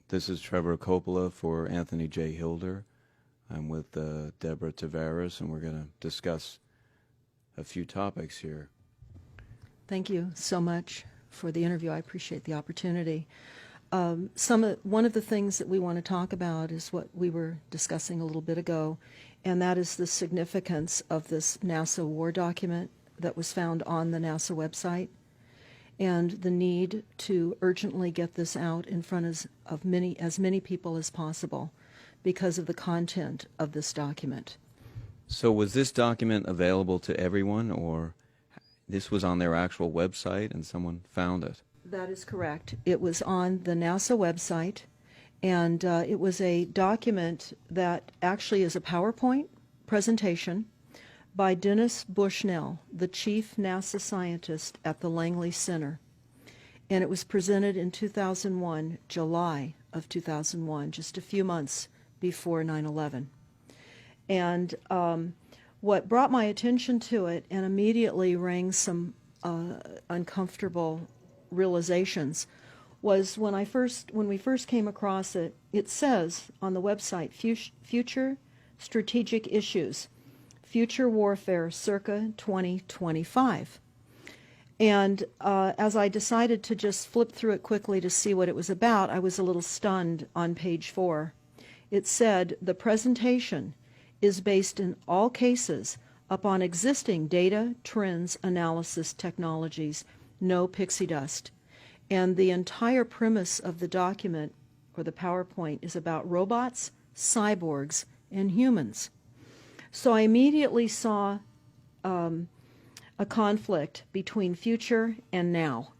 This is Trevor Coppola for Anthony J. Hilder. I'm with Deborah Tavares, and we're going to discuss a few topics here. Thank you so much for the interview. I appreciate the opportunity. One of the things that we want to talk about is what we were discussing a little bit ago, and that is the significance of this NASA war document that was found on the NASA website, and the need to urgently get this out in front of as many people as possible because of the content of this document. So was this document available to everyone, or this was on their actual website and someone found it? That is correct. It was on the NASA website, and it was a document that actually is a PowerPoint presentation by Dennis Bushnell, the chief NASA scientist at the Langley Center. And it was presented in 2001, July of 2001, just a few months before 9/11. And what brought my attention to it and immediately rang some uncomfortable realizations was when we first came across it. It says on the website, future strategic issues, future warfare circa 2025. And as I decided to just flip through it quickly to see what it was about, I was a little stunned on page 4. It said, the presentation is based in all cases upon existing data, trends, analysis technologies, no pixie dust. And the entire premise of the document, or the PowerPoint, is about robots, cyborgs, and humans. So I immediately saw a conflict between future and now.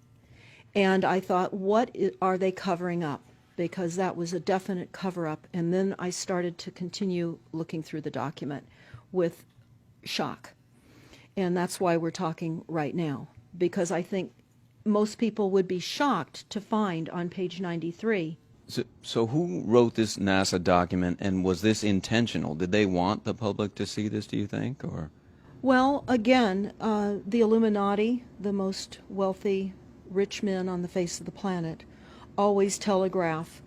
And I thought, what are they covering up? Because that was a definite cover-up. And then I started to continue looking through the document with shock. And that's why we're talking right now, because I think most people would be shocked to find on page 93. So who wrote this NASA document, and was this intentional? Did they want the public to see this, do you think? Or? Well, again, the Illuminati, the most wealthy, rich men on the face of the planet, always telegraph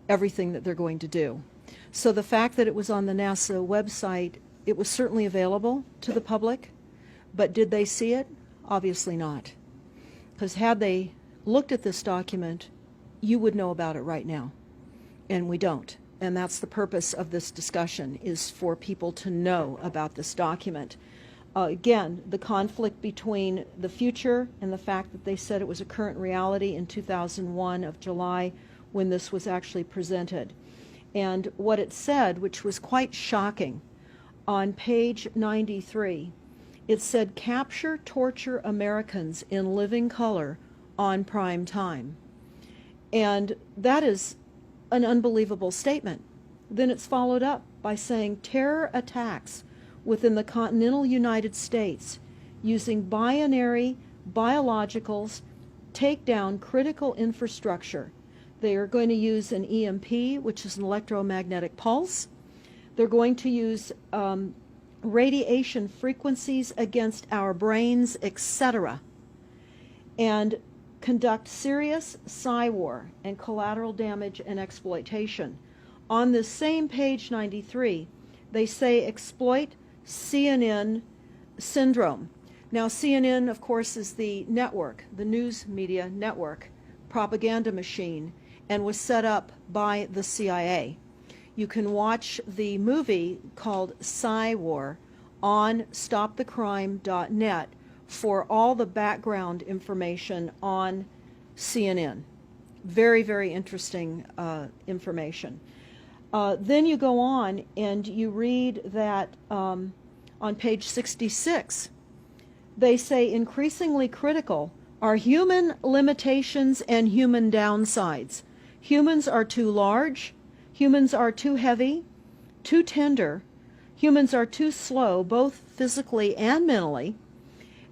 everything that they're going to do. So the fact that it was on the NASA website, it was certainly available to the public, but did they see it? Obviously not. Because had they looked at this document, you would know about it right now, and we don't. And that's the purpose of this discussion, is for people to know about this document. Again, the conflict between the future and the fact that they said it was a current reality in 2001 of July when this was actually presented. And what it said, which was quite shocking, on page 93, it said, capture, torture Americans in living color on prime time. And that is an unbelievable statement. Then it's followed up by saying terror attacks within the continental United States using binary biologicals take down critical infrastructure. They are going to use an EMP, which is an electromagnetic pulse. They're going to use radiation frequencies against our brains, etc., and conduct serious psy-war and collateral damage and exploitation. On this same page 93, they say exploit CNN syndrome. Now, CNN, of course, is the network, the news media network, propaganda machine, and was set up by the CIA. You can watch the movie called Psy-War on stopthecrime.net for all the background information on CNN. Very, very interesting information. Then you go on and you read that on page 66, they say increasingly critical are human limitations and human downsides. Humans are too large, humans are too heavy, too tender, humans are too slow, both physically and mentally,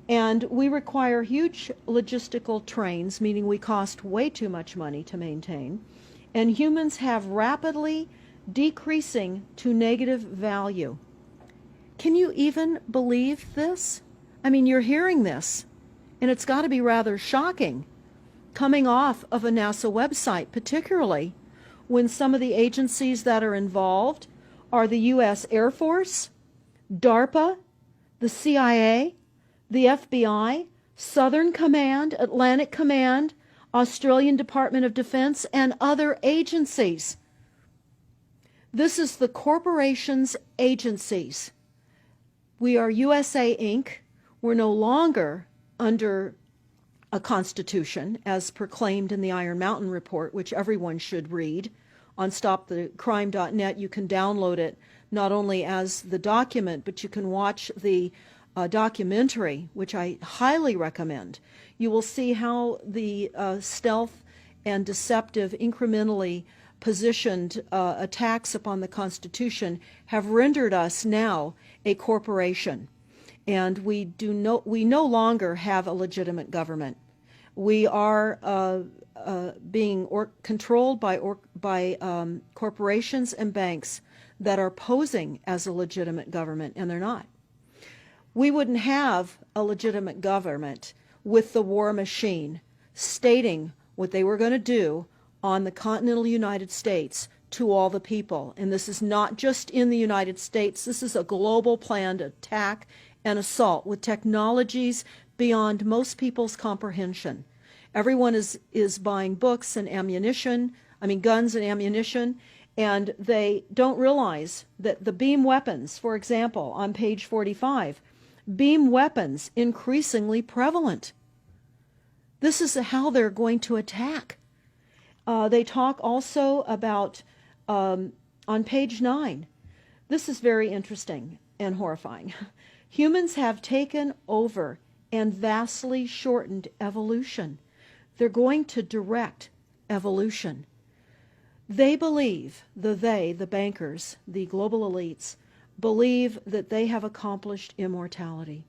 and we require huge logistical trains, meaning we cost way too much money to maintain, and humans have rapidly decreasing to negative value. Can you even believe this? I mean, you're hearing this, and it's got to be rather shocking coming off of a NASA website, particularly when some of the agencies that are involved are the U.S. Air Force, DARPA, the CIA, the FBI, Southern Command, Atlantic Command, Australian Department of Defense, and other agencies. This is the corporation's agencies. We are USA Inc. We're no longer under a constitution as proclaimed in the Iron Mountain Report, which everyone should read. On stopthecrime.net, you can download it not only as the document, but you can watch the documentary, which I highly recommend. You will see how the stealth and deceptive, incrementally positioned attacks upon the Constitution have rendered us now a corporation. And we no longer have a legitimate government. We are being controlled by corporations and banks that are posing as a legitimate government, and they're not. We wouldn't have a legitimate government with the war machine stating what they were going to do on the continental United States to all the people. And this is not just in the United States. This is a global planned attack and assault with technologies beyond most people's comprehension. Everyone is buying books and ammunition, guns and ammunition, and they don't realize that the beam weapons, for example, on page 45, beam weapons increasingly prevalent. This is how they're going to attack. They talk also about, on page 9, this is very interesting and horrifying. Humans have taken over and vastly shortened evolution. They're going to direct evolution. They believe, the bankers, the global elites, believe that they have accomplished immortality.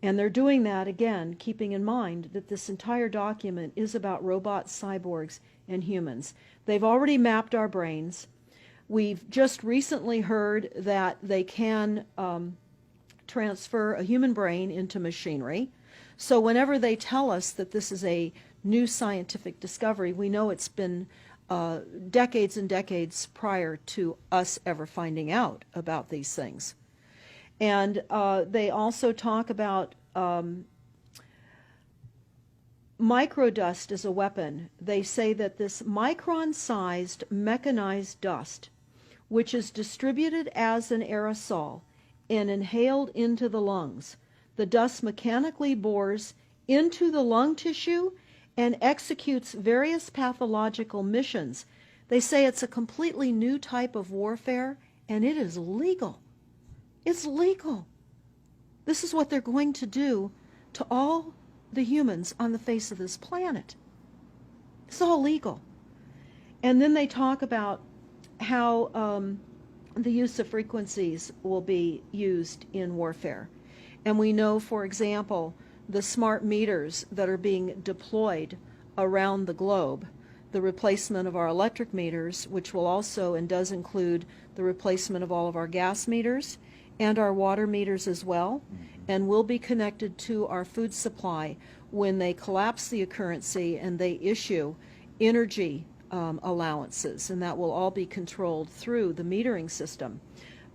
And they're doing that, again, keeping in mind that this entire document is about robots, cyborgs, and humans. They've already mapped our brains. We've just recently heard that they can transfer a human brain into machinery. So whenever they tell us that this is a new scientific discovery, we know it's been decades and decades prior to us ever finding out about these things. And they also talk about microdust as a weapon. They say that this micron-sized mechanized dust, which is distributed as an aerosol and inhaled into the lungs, the dust mechanically bores into the lung tissue and executes various pathological missions. They say it's a completely new type of warfare, and it is legal. It's legal. This is what they're going to do to all the humans on the face of this planet. It's all legal. And then they talk about how the use of frequencies will be used in warfare. And we know, for example, the smart meters that are being deployed around the globe, the replacement of our electric meters, which will also and does include the replacement of all of our gas meters and our water meters as well, and will be connected to our food supply when they collapse the currency and they issue energy allowances, and that will all be controlled through the metering system.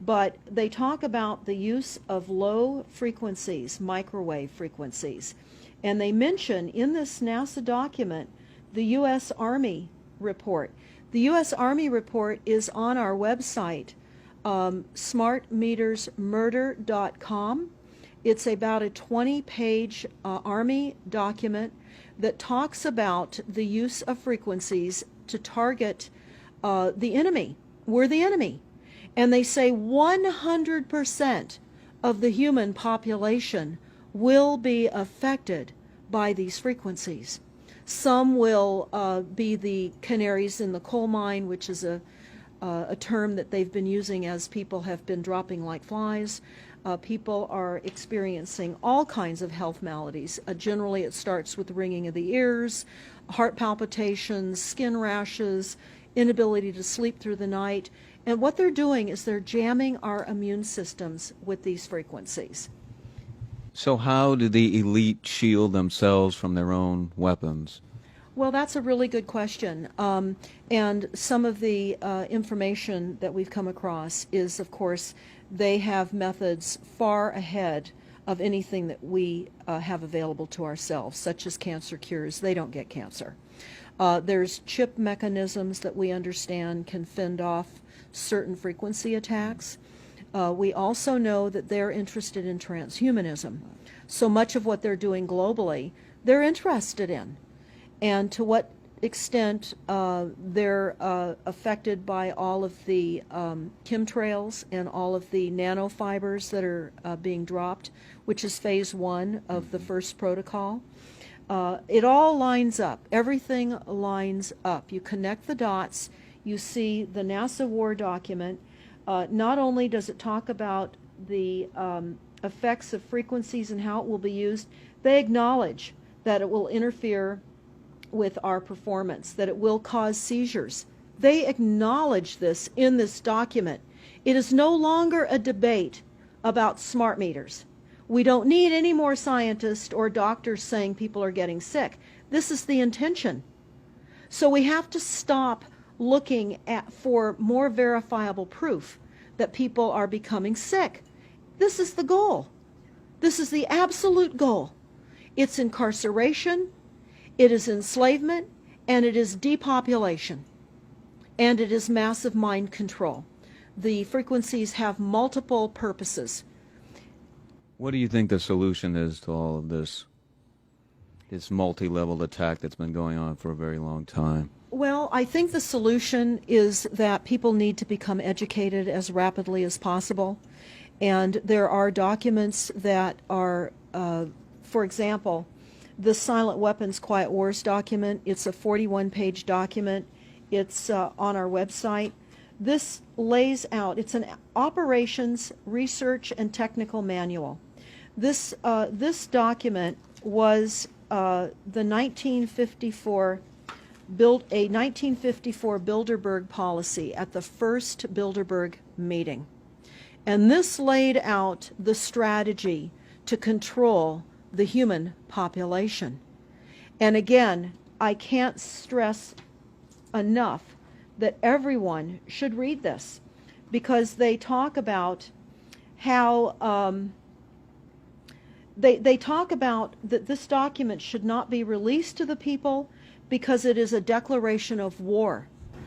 But they talk about the use of low frequencies, microwave frequencies, and they mention in this NASA document the U.S. Army report. The U.S. Army report is on our website, smartmetersmurder.com. It's about a 20-page Army document that talks about the use of frequencies to target the enemy. We're the enemy. And they say 100% of the human population will be affected by these frequencies. Some will be the canaries in the coal mine, which is a term that they've been using as people have been dropping like flies. People are experiencing all kinds of health maladies. Generally, it starts with ringing of the ears, heart palpitations, skin rashes, inability to sleep through the night. And what they're doing is they're jamming our immune systems with these frequencies. So how do the elite shield themselves from their own weapons? Well, that's a really good question. And some of the information that we've come across is, of course, they have methods far ahead of anything that we have available to ourselves, such as cancer cures. They don't get cancer. There's chip mechanisms that we understand can fend off certain frequency attacks. We also know that they're interested in transhumanism. So much of what they're doing globally, they're interested in. And to what extent they're affected by all of the chemtrails and all of the nanofibers that are being dropped, which is phase 1 of the first protocol. It all lines up. Everything lines up. You connect the dots. You see the NASA war document. Not only does it talk about the effects of frequencies and how it will be used, they acknowledge that it will interfere with our performance, that it will cause seizures. They acknowledge this in this document. It is no longer a debate about smart meters. We don't need any more scientists or doctors saying people are getting sick. This is the intention. So we have to stop looking for more verifiable proof that people are becoming sick. This is the goal. This is the absolute goal. It's incarceration, it is enslavement, and it is depopulation, and it is massive mind control. The frequencies have multiple purposes. What do you think the solution is to all of this multi-level attack that's been going on for a very long time? Well, I think the solution is that people need to become educated as rapidly as possible. And there are documents that are, for example, the Silent Weapons Quiet Wars document. It's a 41-page document. It's on our website. This lays out, it's an operations, research, and technical manual. This document was the 1954 Bilderberg policy at the first Bilderberg meeting. And this laid out the strategy to control the human population. And again, I can't stress enough that everyone should read this, because they talk about how they talk about that this document should not be released to the people because it is a declaration of war.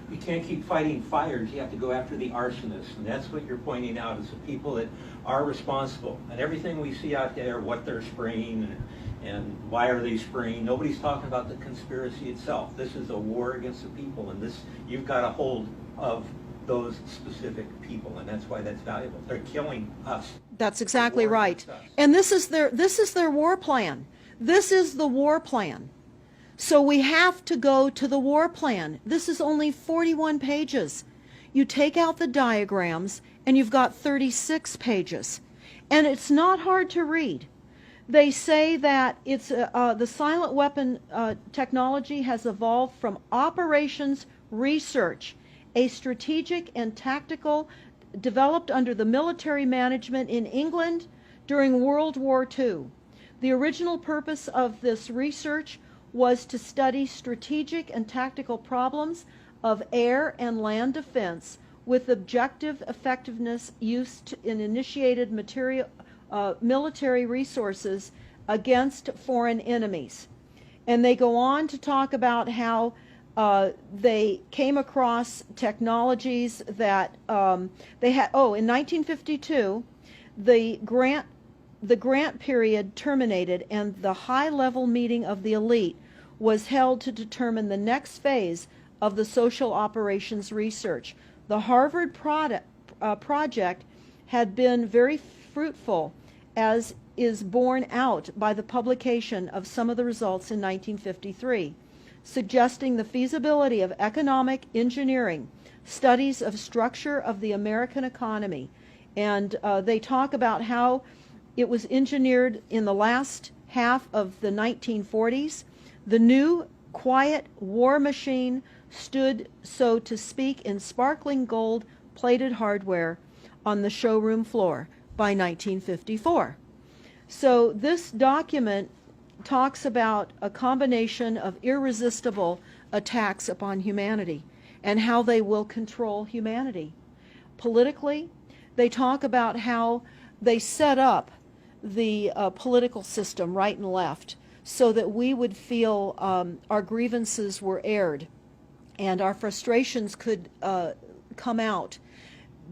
You can't keep fighting fires. You have to go after the arsonists. And that's what you're pointing out, is the people that are responsible. And everything we see out there, what they're spraying and why are they spraying, nobody's talking about the conspiracy itself. This is a war against the people, and this, you've got a hold of those specific people, and that's why that's valuable. They're killing us. That's exactly right. And this is their war plan. This is the war plan. So we have to go to the war plan. This is only 41 pages. You take out the diagrams and you've got 36 pages. And it's not hard to read. They say that it's the silent weapon technology has evolved from operations research, a strategic and tactical developed under the military management in England during World War II. The original purpose of this research was to study strategic and tactical problems of air and land defense with objective effectiveness used in initiated military resources against foreign enemies. And they go on to talk about how they came across technologies that they had. Oh, in 1952, the grant period terminated and the high-level meeting of the elite was held to determine the next phase of the social operations research. The Harvard project had been very fruitful, as is borne out by the publication of some of the results in 1953, suggesting the feasibility of economic engineering, studies of structure of the American economy. And they talk about how it was engineered in the last half of the 1940s. The new quiet war machine stood, so to speak, in sparkling gold plated hardware on the showroom floor by 1954. So this document talks about a combination of irresistible attacks upon humanity and how they will control humanity. Politically, they talk about how they set up the political system right and left so that we would feel our grievances were aired and our frustrations could come out.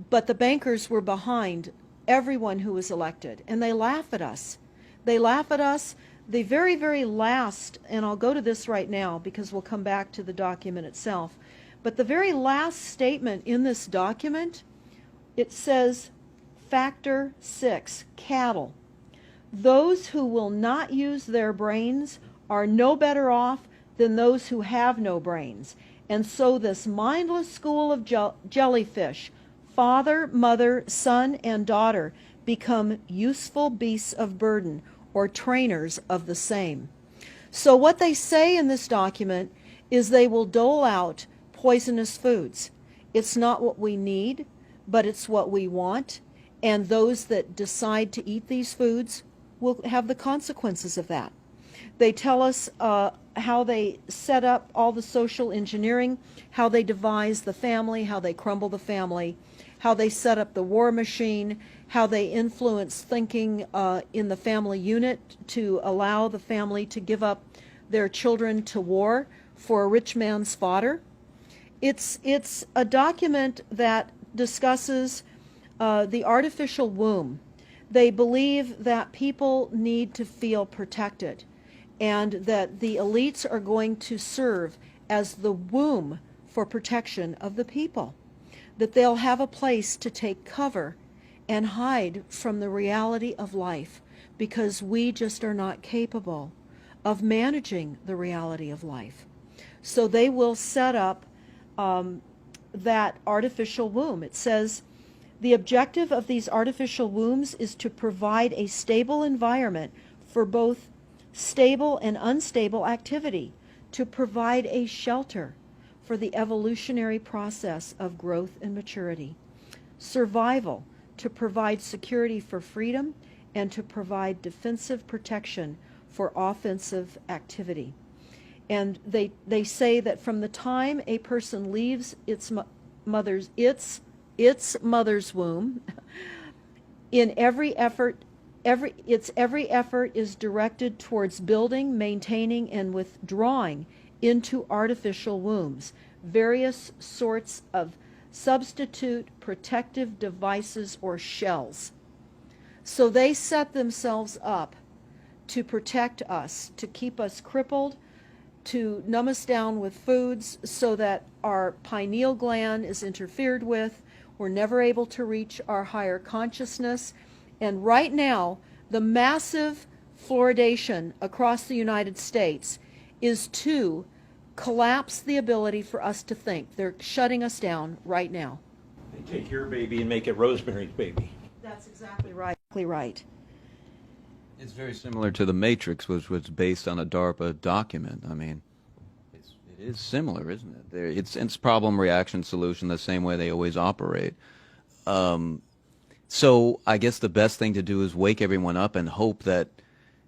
But the bankers were behind everyone who was elected, and they laugh at us. They laugh at us. The very, very last, and I'll go to this right now because we'll come back to the document itself, but the very last statement in this document, it says, Factor 6, cattle. Those who will not use their brains are no better off than those who have no brains. And so this mindless school of jellyfish, father, mother, son, and daughter, become useful beasts of burden, or trainers of the same. So what they say in this document is they will dole out poisonous foods. It's not what we need, but it's what we want, and those that decide to eat these foods will have the consequences of that. They tell us how they set up all the social engineering, how they devise the family, how they crumble the family, how they set up the war machine, how they influence thinking in the family unit to allow the family to give up their children to war for a rich man's fodder. It's a document that discusses the artificial womb. They believe that people need to feel protected and that the elites are going to serve as the womb for protection of the people, that they'll have a place to take cover and hide from the reality of life because we just are not capable of managing the reality of life. So they will set up that artificial womb. It says, the objective of these artificial wombs is to provide a stable environment for both stable and unstable activity, to provide a shelter for the evolutionary process of growth and maturity, survival, to provide security for freedom, and to provide defensive protection for offensive activity. And they say that from the time a person leaves its mother's womb, in every effort is directed towards building, maintaining, and withdrawing into artificial wombs various sorts of substitute protective devices or shells. So they set themselves up to protect us, to keep us crippled, to numb us down with foods so that our pineal gland is interfered with. We're never able to reach our higher consciousness. And right now, the massive fluoridation across the United States is to collapse the ability for us to think. They're shutting us down right now. They take your baby and make it Rosemary's Baby. That's exactly right. It's very similar to The Matrix, which was based on a DARPA document. I mean, it is similar, isn't it? It's problem, reaction, solution, the same way they always operate. So I guess the best thing to do is wake everyone up and hope that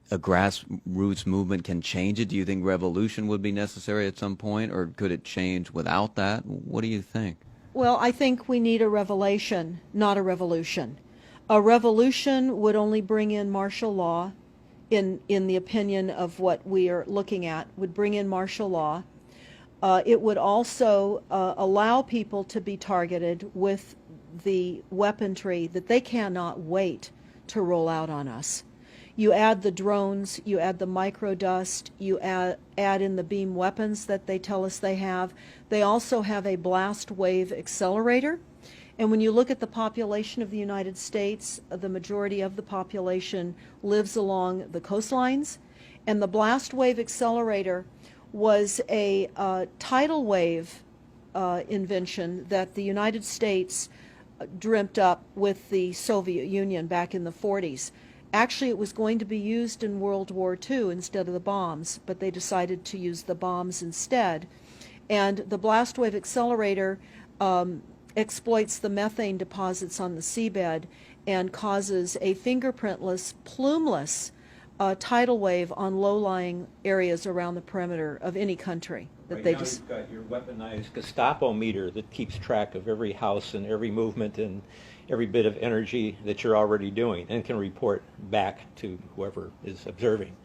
a grassroots movement can change it. Do you think revolution would be necessary at some point, or could it change without that? What do you think? Well, I think we need a revelation, not a revolution. A revolution would only bring in martial law, in the opinion of what we are looking at, would bring in martial law. It would also allow people to be targeted with the weaponry that they cannot wait to roll out on us. You add the drones, you add the microdust, you add in the beam weapons that they tell us they have. They also have a blast wave accelerator. And when you look at the population of the United States, the majority of the population lives along the coastlines. And the blast wave accelerator was a tidal wave invention that the United States dreamt up with the Soviet Union back in the 40s. Actually, it was going to be used in World War II instead of the bombs, but they decided to use the bombs instead. And the blast wave accelerator exploits the methane deposits on the seabed and causes a fingerprintless, plumeless tidal wave on low-lying areas around the perimeter of any country. That Right they now just you've got your weaponized Gestapo meter that keeps track of every house and every movement and every bit of energy that you're already doing and can report back to whoever is observing.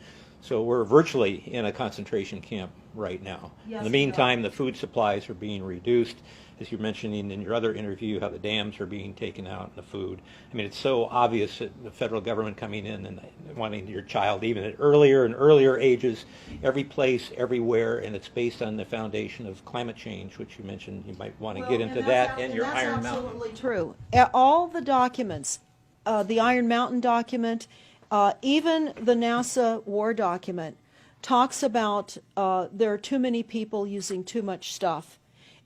So we're virtually in a concentration camp right now. Yes, In the we are. meantime, the food supplies are being reduced. As you're mentioning in your other interview, how the dams are being taken out and the food. I mean, it's so obvious that the federal government coming in and wanting your child even at earlier and earlier ages, every place, everywhere, and it's based on the foundation of climate change, which you mentioned you might want to get into that and your Iron Mountain. That's absolutely true. All the documents, the Iron Mountain document, even the NASA war document, talks about there are too many people using too much stuff,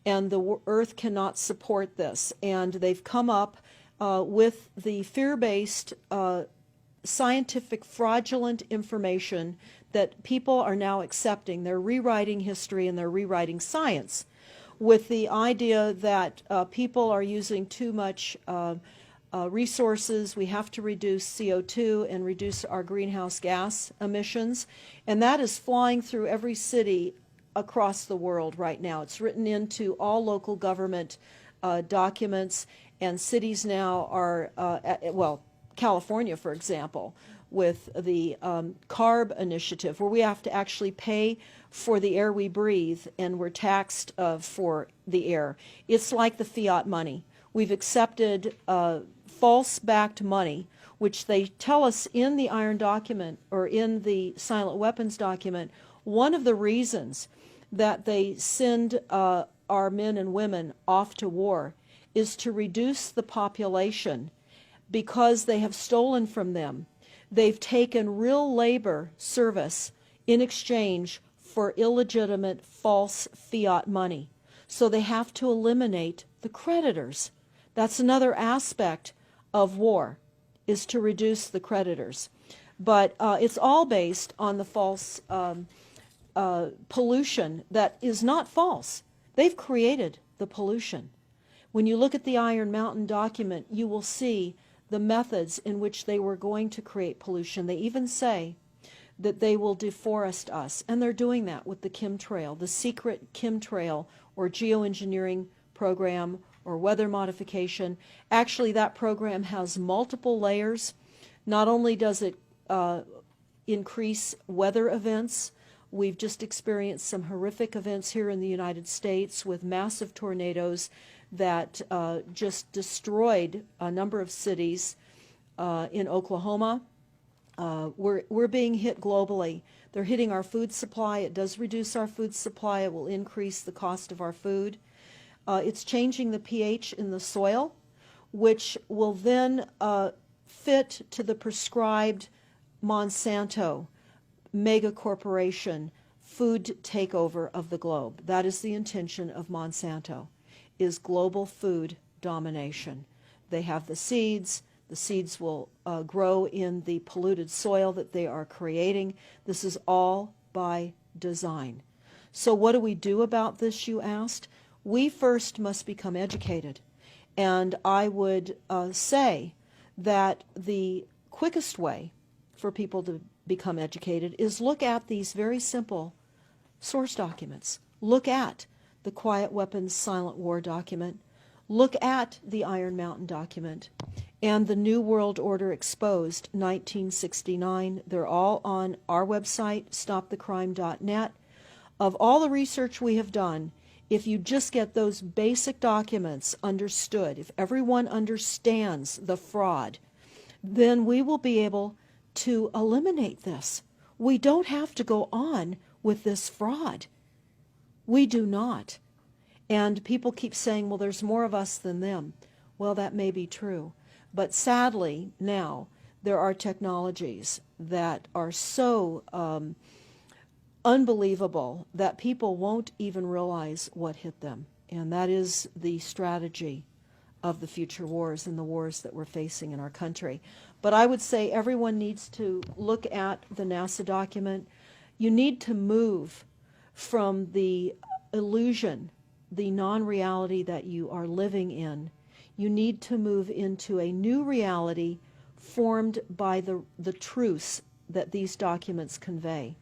and the Earth cannot support this. And they've come up with the fear-based, scientific, fraudulent information that people are now accepting. They're rewriting history and they're rewriting science with the idea that people are using too much resources. We have to reduce CO2 and reduce our greenhouse gas emissions. And that is flying through every city across the world right now. It's written into all local government documents, and cities now are, well, California, for example, with the CARB initiative, where we have to actually pay for the air we breathe, and we're taxed for the air. It's like the fiat money. We've accepted false-backed money, which they tell us in the Iron document, or in the silent weapons document, one of the reasons that they send our men and women off to war is to reduce the population because they have stolen from them. They've taken real labor service in exchange for illegitimate false fiat money. So they have to eliminate the creditors. That's another aspect of war, is to reduce the creditors. But it's all based on the false pollution that is not false. They've created the pollution. When you look at the Iron Mountain document, you will see the methods in which they were going to create pollution. They even say that they will deforest us, and they're doing that with the chemtrail, the secret chemtrail or geoengineering program or weather modification. Actually, that program has multiple layers. Not only does it increase weather events, we've just experienced some horrific events here in the United States with massive tornadoes that just destroyed a number of cities in Oklahoma. We're being hit globally. They're hitting our food supply. It does reduce our food supply. It will increase the cost of our food. It's changing the pH in the soil, which will then fit to the prescribed Monsanto mega corporation food takeover of the globe. That is the intention of Monsanto, is global food domination. They have the seeds. The seeds will grow in the polluted soil that they are creating. This is all by design. So what do we do about this, you asked? We first must become educated. And I would say that the quickest way for people to become educated is look at these very simple source documents. Look at the Quiet Weapons Silent War document. Look at the Iron Mountain document and the New World Order Exposed 1969. They're all on our website, stopthecrime.net. Of all the research we have done, if you just get those basic documents understood, if everyone understands the fraud, then we will be able to eliminate this. We don't have to go on with this fraud. We do not. And people keep saying, well, there's more of us than them. Well, that may be true. But sadly, now, there are technologies that are so unbelievable that people won't even realize what hit them. And that is the strategy of the future wars and the wars that we're facing in our country. But I would say everyone needs to look at the NASA document. You need to move from the illusion, the non-reality that you are living in. You need to move into a new reality formed by the truths that these documents convey.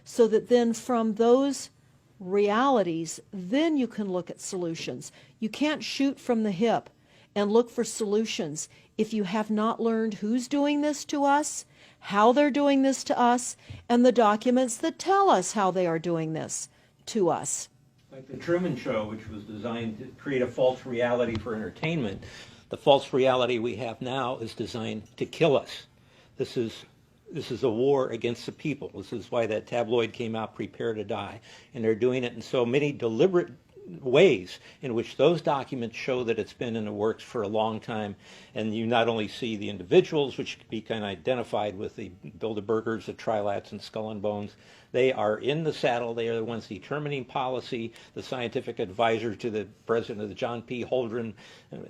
So that then from those realities, then you can look at solutions. You can't shoot from the hip and look for solutions if you have not learned who's doing this to us, how they're doing this to us, and the documents that tell us how they are doing this to us. Like the Truman Show, which was designed to create a false reality for entertainment, the false reality we have now is designed to kill us. This is a war against the people. This is why that tabloid came out, Prepare to Die. And they're doing it in so many deliberate ways in which those documents show that it's been in the works for a long time. And you not only see the individuals, which can be kind of identified with the Bilderbergers, the Trilats, and Skull and Bones. They are in the saddle. They are the ones determining policy, the scientific advisor to the president of the John P. Holdren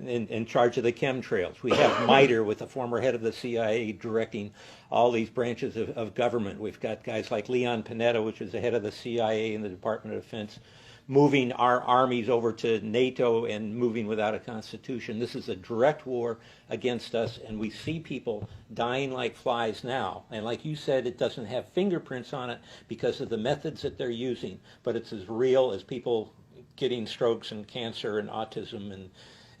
in charge of the chemtrails. We have MITRE with the former head of the CIA directing all these branches of government. We've got guys like Leon Panetta, which is the head of the CIA and the Department of Defense, moving our armies over to NATO and moving without a constitution. This is a direct war against us, and we see people dying like flies now. And like you said, it doesn't have fingerprints on it because of the methods that they're using, but it's as real as people getting strokes and cancer and autism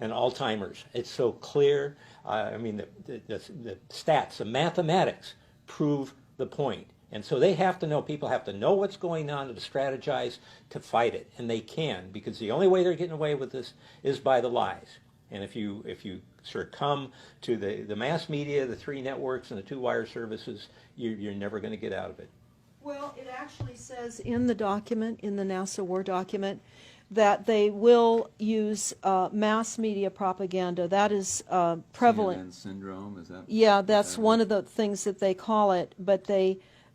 and Alzheimer's. It's so clear. I mean, the stats, the mathematics prove the point. And so they have to know, people have to know what's going on to strategize to fight it. And they can, because the only way they're getting away with this is by the lies. And if you sort of come to the mass media, the 3 networks, and the 2 wire services, you're never going to get out of it. Well, it actually says in the document, in the NASA War document, that they will use mass media propaganda. That is prevalent. CNN syndrome, is that? Yeah, that's one of the things that they call it. But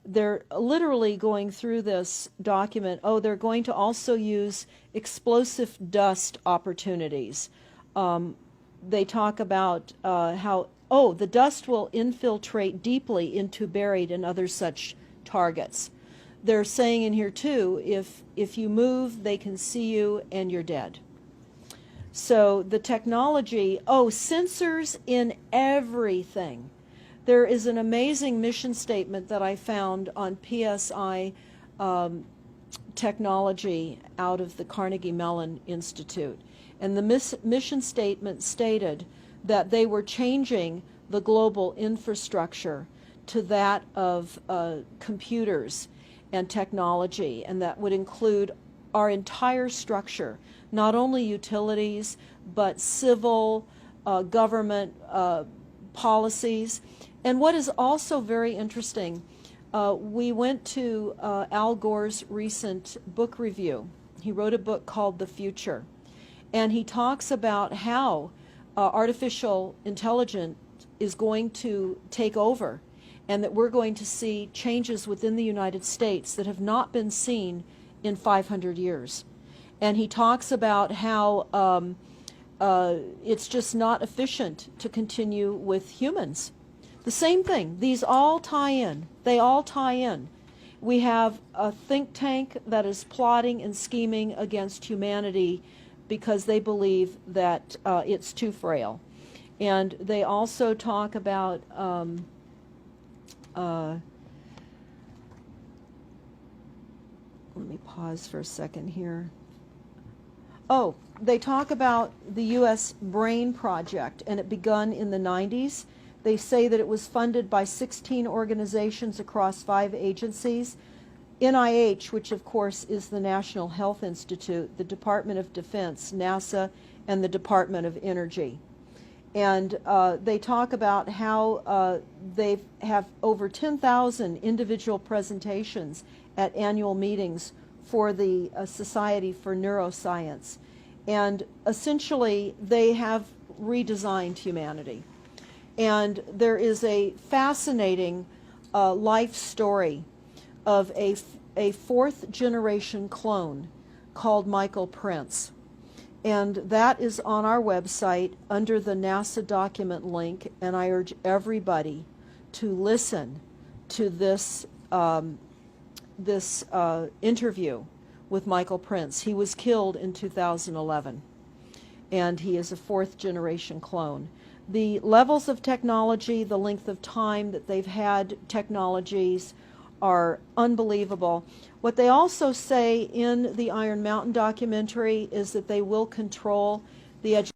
they're literally going through this document. Oh, they're going to also use explosive dust opportunities. They talk about how, the dust will infiltrate deeply into buried and other such targets. They're saying in here too, if you move, they can see you and you're dead. So the technology, sensors in everything. There is an amazing mission statement that I found on PSI technology out of the Carnegie Mellon Institute. And the mission statement stated that they were changing the global infrastructure to that of computers and technology, and that would include our entire structure, not only utilities, but civil, government policies. And what is also very interesting, we went to Al Gore's recent book review. He wrote a book called The Future, and he talks about how artificial intelligence is going to take over, and that we're going to see changes within the United States that have not been seen in 500 years. And he talks about how it's just not efficient to continue with humans. The same thing. These all tie in. They all tie in. We have a think tank that is plotting and scheming against humanity because they believe that it's too frail. And they also talk about let me pause for a second here. Oh, they talk about the U.S. Brain Project, and it begun in the 90s. They say that it was funded by 16 organizations across 5 agencies. NIH, which of course is the National Health Institute, the Department of Defense, NASA, and the Department of Energy. And they talk about how they have over 10,000 individual presentations at annual meetings for the Society for Neuroscience. And essentially, they have redesigned humanity. And there is a fascinating life story of a 4th generation clone called Michael Prince. And that is on our website under the NASA document link, and I urge everybody to listen to this interview with Michael Prince. He was killed in 2011, and he is a 4th generation clone. The levels of technology, the length of time that they've had technologies are unbelievable. What they also say in the Iron Mountain documentary is that they will control the education